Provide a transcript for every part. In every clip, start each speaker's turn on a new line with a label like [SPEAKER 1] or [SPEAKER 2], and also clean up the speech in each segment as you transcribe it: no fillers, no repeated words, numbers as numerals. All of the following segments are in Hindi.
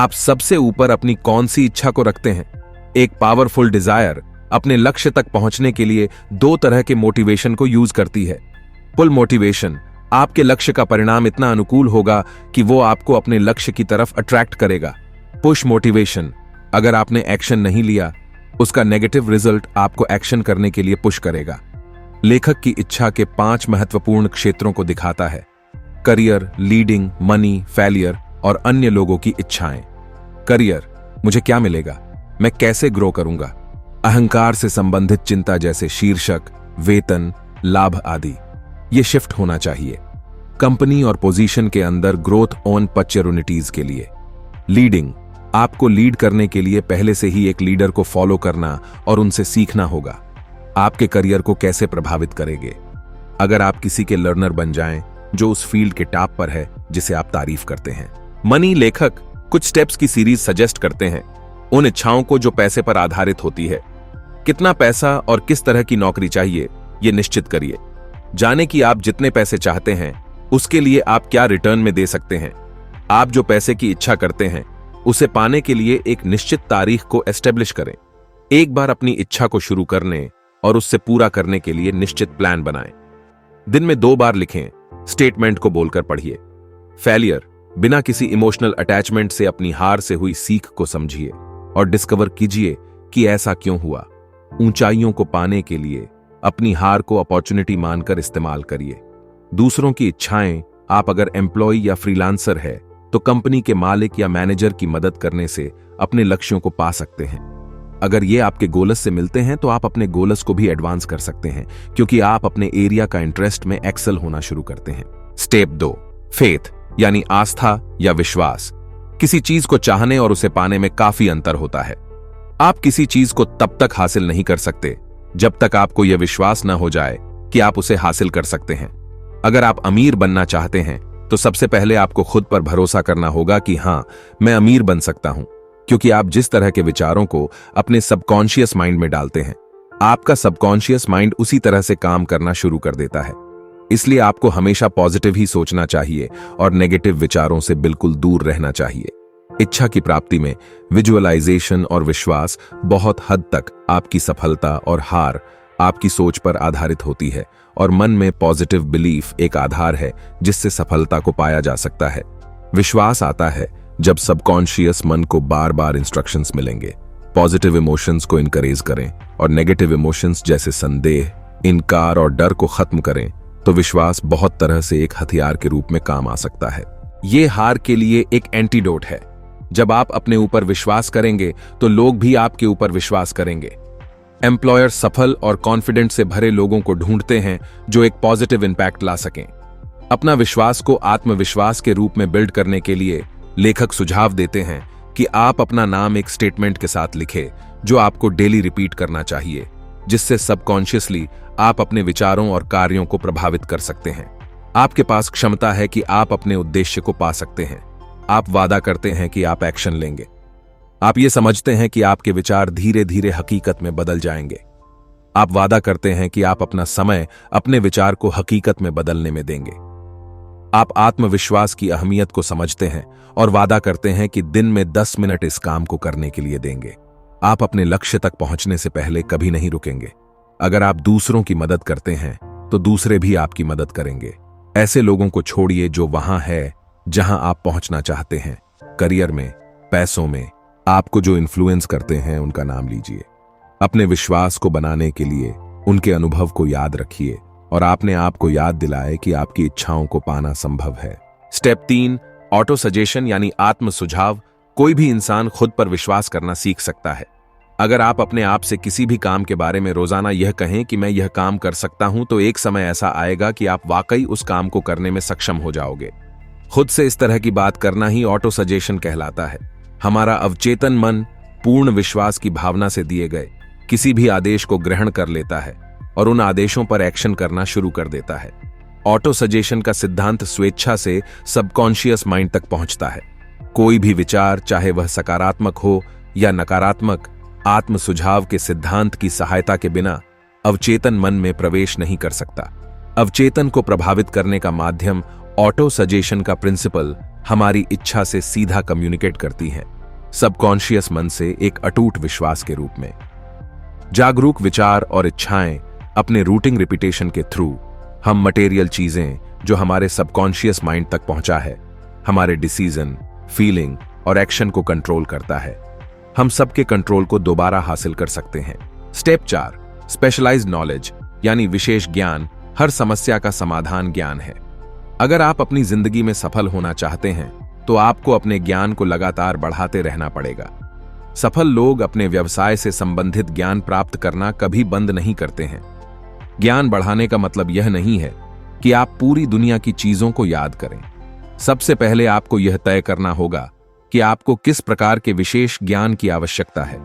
[SPEAKER 1] आप सबसे ऊपर अपनी कौन सी इच्छा को रखते हैं? एक पावरफुल डिजायर अपने लक्ष्य तक पहुंचने के लिए दो तरह के मोटिवेशन को यूज करती है। पुल मोटिवेशन आपके लक्ष्य का परिणाम इतना अनुकूल होगा कि वो आपको अपने लक्ष्य की तरफ अट्रैक्ट करेगा। पुश मोटिवेशन, अगर आपने एक्शन नहीं लिया, उसका नेगेटिव रिजल्ट आपको एक्शन करने के लिए पुश करेगा। लेखक की इच्छा के 5 महत्वपूर्ण क्षेत्रों को दिखाता है: करियर, लीडिंग, मनी, फेलियर और अन्य लोगों की इच्छाएं। करियर, मुझे क्या मिलेगा, मैं कैसे ग्रो करूंगा। अहंकार से संबंधित चिंता जैसे शीर्षक, वेतन, लाभ आदि, ये शिफ्ट होना चाहिए। कंपनी और पोजीशन के अंदर ग्रोथ ऑन अपॉर्चुनिटीज के लिए। लीडिंग, आपको लीड करने के लिए पहले से ही एक लीडर को फॉलो करना और उनसे सीखना होगा। आपके करियर को कैसे प्रभावित करेंगे? अगर आप किसी के लर्नर बन जाएं जो उस फील्ड के टॉप पर है जिसे आप तारीफ करते हैं। मनी, लेखक कुछ स्टेप्स की सीरीज सजेस्ट करते हैं, उन इच्छाओं को जो पैसे पर आधारित होती है। कितना पैसा और किस तरह की नौकरी चाहिए, ये निश्चित करिए। जाने कि आप जितने पैसे चाहते हैं उसके लिए आप क्या रिटर्न में दे सकते हैं। आप जो पैसे की इच्छा करते हैं उसे पाने के लिए एक निश्चित तारीख को एस्टेब्लिश करें। एक बार अपनी इच्छा को शुरू करने और उससे पूरा करने के लिए निश्चित प्लान बनाएं। दिन में 2 बार लिखें, स्टेटमेंट को बोलकर पढ़िए। फेलियर, बिना किसी इमोशनल अटैचमेंट से अपनी हार से हुई सीख को समझिए और डिस्कवर कीजिए कि ऐसा क्यों हुआ। ऊंचाइयों को पाने के लिए अपनी हार को अपॉर्चुनिटी मानकर इस्तेमाल करिए। दूसरों की इच्छाएं, आप अगर एम्प्लॉय या फ्रीलांसर है तो कंपनी के मालिक या मैनेजर की मदद करने से अपने लक्ष्यों को पा सकते हैं। अगर ये आपके गोल्स से मिलते हैं तो आप अपने गोल्स को भी एडवांस कर सकते हैं, क्योंकि आप अपने एरिया का इंटरेस्ट में एक्सेल होना शुरू करते हैं। स्टेप 2, फेथ यानी आस्था या विश्वास। किसी चीज को चाहने और उसे पाने में काफी अंतर होता है। आप किसी चीज को तब तक हासिल नहीं कर सकते जब तक आपको यह विश्वास न हो जाए कि आप उसे हासिल कर सकते हैं। अगर आप अमीर बनना चाहते हैं तो सबसे पहले आपको खुद पर भरोसा करना होगा कि हां, मैं अमीर बन सकता हूं, क्योंकि आप जिस तरह के विचारों को अपने सबकॉन्शियस माइंड में डालते हैं, आपका सबकॉन्शियस माइंड उसी तरह से काम करना शुरू कर देता है। इसलिए आपको हमेशा पॉजिटिव ही सोचना चाहिए और नेगेटिव विचारों से बिल्कुल दूर रहना चाहिए। इच्छा की प्राप्ति में विजुअलाइजेशन और विश्वास बहुत हद तक आपकी सफलता और हार आपकी सोच पर आधारित होती है, और मन में पॉजिटिव बिलीफ एक आधार है जिससे सफलता को पाया जा सकता है। विश्वास आता है जब सबकॉन्शियस मन को बार बार इंस्ट्रक्शंस मिलेंगे। पॉजिटिव इमोशंस को इनकरेज करें और नेगेटिव इमोशंस जैसे संदेह, इनकार और डर को खत्म करें तो विश्वास बहुत तरह से एक हथियार के रूप में काम आ सकता है। ये हार के लिए एक एंटीडोट है। जब आप अपने ऊपर विश्वास करेंगे तो लोग भी आपके ऊपर विश्वास करेंगे। एम्प्लॉयर सफल और कॉन्फिडेंट से भरे लोगों को ढूंढते हैं जो एक पॉजिटिव इंपैक्ट ला सकें। अपना विश्वास को आत्मविश्वास के रूप में बिल्ड करने के लिए लेखक सुझाव देते हैं कि आप अपना नाम एक स्टेटमेंट के साथ लिखें जो आपको डेली रिपीट करना चाहिए, जिससे सबकॉन्शियसली आप अपने विचारों और कार्यों को प्रभावित कर सकते हैं। आपके पास क्षमता है कि आप अपने उद्देश्य को पा सकते हैं। आप वादा करते हैं कि आप एक्शन लेंगे। आप ये समझते हैं कि आपके विचार धीरे धीरे हकीकत में बदल जाएंगे। आप वादा करते हैं कि आप अपना समय अपने विचार को हकीकत में बदलने में देंगे। आप आत्मविश्वास की अहमियत को समझते हैं और वादा करते हैं कि दिन में 10 मिनट इस काम को करने के लिए देंगे। आप अपने लक्ष्य तक पहुंचने से पहले कभी नहीं रुकेंगे। अगर आप दूसरों की मदद करते हैं तो दूसरे भी आपकी मदद करेंगे। ऐसे लोगों को छोड़िए जो वहां है जहां आप पहुंचना चाहते हैं। करियर में, पैसों में आपको जो इन्फ्लुएंस करते हैं उनका नाम लीजिए। अपने विश्वास को बनाने के लिए उनके अनुभव को याद रखिए और आपने आपको याद दिलाए कि आपकी इच्छाओं को पाना संभव है। स्टेप 3, ऑटो सजेशन यानी आत्म सुझाव। कोई भी इंसान खुद पर विश्वास करना सीख सकता है। अगर आप अपने आप से किसी भी काम के बारे में रोजाना यह कहें कि मैं यह काम कर सकता हूं, तो एक समय ऐसा आएगा कि आप वाकई उस काम को करने में सक्षम हो जाओगे। खुद से इस तरह की बात करना ही ऑटो सजेशन कहलाता है। हमारा अवचेतन मन पूर्ण विश्वास की भावना से दिए गए किसी भी आदेश को ग्रहण कर लेता है और उन आदेशों पर एक्शन करना शुरू कर देता है। ऑटो सजेशन का सिद्धांत स्वेच्छा से सबकॉन्शियस माइंड तक पहुंचता है। कोई भी विचार, चाहे वह सकारात्मक हो या नकारात्मक, आत्म सुझाव के सिद्धांत की सहायता के बिना अवचेतन मन में प्रवेश नहीं कर सकता। अवचेतन को प्रभावित करने का माध्यम ऑटो सजेशन का प्रिंसिपल हमारी इच्छा से सीधा कम्युनिकेट करती हैं, सबकॉन्शियस मन से एक अटूट विश्वास के रूप में। जागरूक विचार और इच्छाएं अपने रूटिंग रिपीटेशन के थ्रू हम मटेरियल चीजें जो हमारे सबकॉन्शियस माइंड तक पहुंचा है, हमारे डिसीजन, फीलिंग और एक्शन को कंट्रोल करता है। हम सबके कंट्रोल को दोबारा हासिल कर सकते हैं। स्टेप 4, स्पेशलाइज्ड नॉलेज यानी विशेष ज्ञान हर समस्या का समाधान ज्ञान है। अगर आप अपनी जिंदगी में सफल होना चाहते हैं तो आपको अपने ज्ञान को लगातार बढ़ाते रहना पड़ेगा। सफल लोग अपने व्यवसाय से संबंधित ज्ञान प्राप्त करना कभी बंद नहीं करते हैं। ज्ञान बढ़ाने का मतलब यह नहीं है कि आप पूरी दुनिया की चीजों को याद करें। सबसे पहले आपको यह तय करना होगा कि आपको किस प्रकार के विशेष ज्ञान की आवश्यकता है।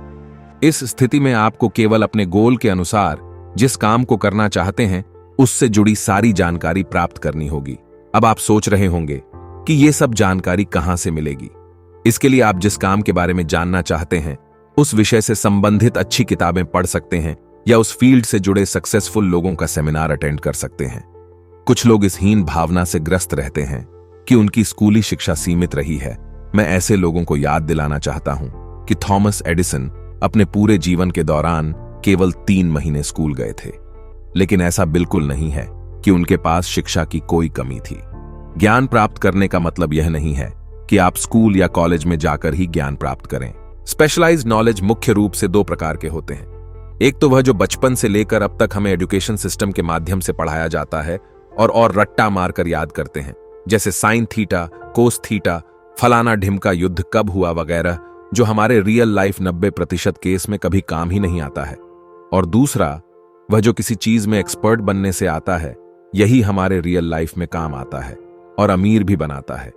[SPEAKER 1] इस स्थिति में आपको केवल अपने गोल के अनुसार जिस काम को करना चाहते हैं उससे जुड़ी सारी जानकारी प्राप्त करनी होगी। अब आप सोच रहे होंगे कि यह सब जानकारी कहां से मिलेगी। इसके लिए आप जिस काम के बारे में जानना चाहते हैं उस विषय से संबंधित अच्छी किताबें पढ़ सकते हैं या उस फील्ड से जुड़े सक्सेसफुल लोगों का सेमिनार अटेंड कर सकते हैं। कुछ लोग इस हीन भावना से ग्रस्त रहते हैं कि उनकी स्कूली शिक्षा सीमित रही है। मैं ऐसे लोगों को याद दिलाना चाहता हूं कि थॉमस एडिसन अपने पूरे जीवन के दौरान केवल 3 महीने स्कूल गए थे, लेकिन ऐसा बिल्कुल नहीं है कि उनके पास शिक्षा की कोई कमी थी। ज्ञान प्राप्त करने का मतलब यह नहीं है कि आप स्कूल या कॉलेज में जाकर ही ज्ञान प्राप्त करें। स्पेशलाइज्ड नॉलेज मुख्य रूप से 2 प्रकार के होते हैं। एक तो वह जो बचपन से लेकर अब तक हमें एजुकेशन सिस्टम के माध्यम से पढ़ाया जाता है और रट्टा मारकर याद करते हैं, जैसे साइन थीटा, कोस थीटा, फलाना ढिमका युद्ध कब हुआ वगैरह, जो हमारे रियल लाइफ 90% केस में कभी काम ही नहीं आता है। और दूसरा वह जो किसी चीज में एक्सपर्ट बनने से आता है, यही हमारे रियल लाइफ में काम आता है और अमीर भी बनाता है।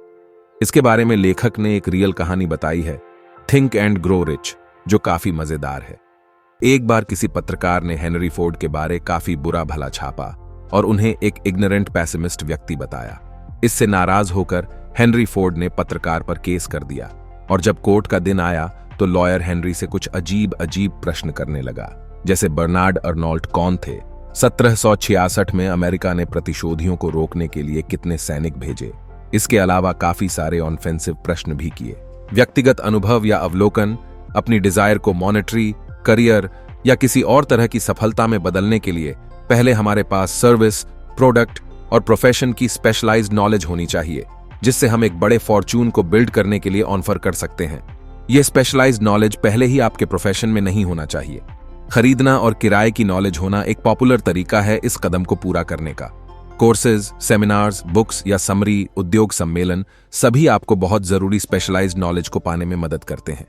[SPEAKER 1] इसके बारे में लेखक ने एक रियल कहानी बताई है, थिंक एंड ग्रो रिच, जो काफी मजेदार है। एक बार किसी पत्रकार ने हेनरी फोर्ड के बारे काफी बुरा भला छापा और उन्हें एक इग्नोरेंट पैसिमिस्ट व्यक्ति बताया। इससे नाराज होकर हेनरी फोर्ड ने पत्रकार पर केस कर दिया और जब कोर्ट का दिन आया तो लॉयर हेनरी से कुछ अजीब अजीब प्रश्न करने लगा, जैसे बर्नार्ड अर्नोल्ट कौन थे, 1766 में अमेरिका ने प्रतिशोधियों को रोकने के लिए कितने सैनिक भेजे। इसके अलावा काफी सारे ऑफेंसिव प्रश्न भी किए। व्यक्तिगत अनुभव या अवलोकन अपनी डिजायर को मॉनेटरी, करियर या किसी और तरह की सफलता में बदलने के लिए पहले हमारे पास सर्विस, प्रोडक्ट और प्रोफेशन की स्पेशलाइज्ड नॉलेज होनी चाहिए, जिससे हम एक बड़े फॉर्चून को बिल्ड करने के लिए ऑफर कर सकते हैं। यह स्पेशलाइज्ड नॉलेज पहले ही आपके प्रोफेशन में नहीं होना चाहिए। खरीदना और किराए की नॉलेज होना एक पॉपुलर तरीका है इस कदम को पूरा करने का। कोर्सेज, सेमिनार्स, बुक्स या समरी, उद्योग सम्मेलन सभी आपको बहुत जरूरी स्पेशलाइज्ड नॉलेज को पाने में मदद करते हैं।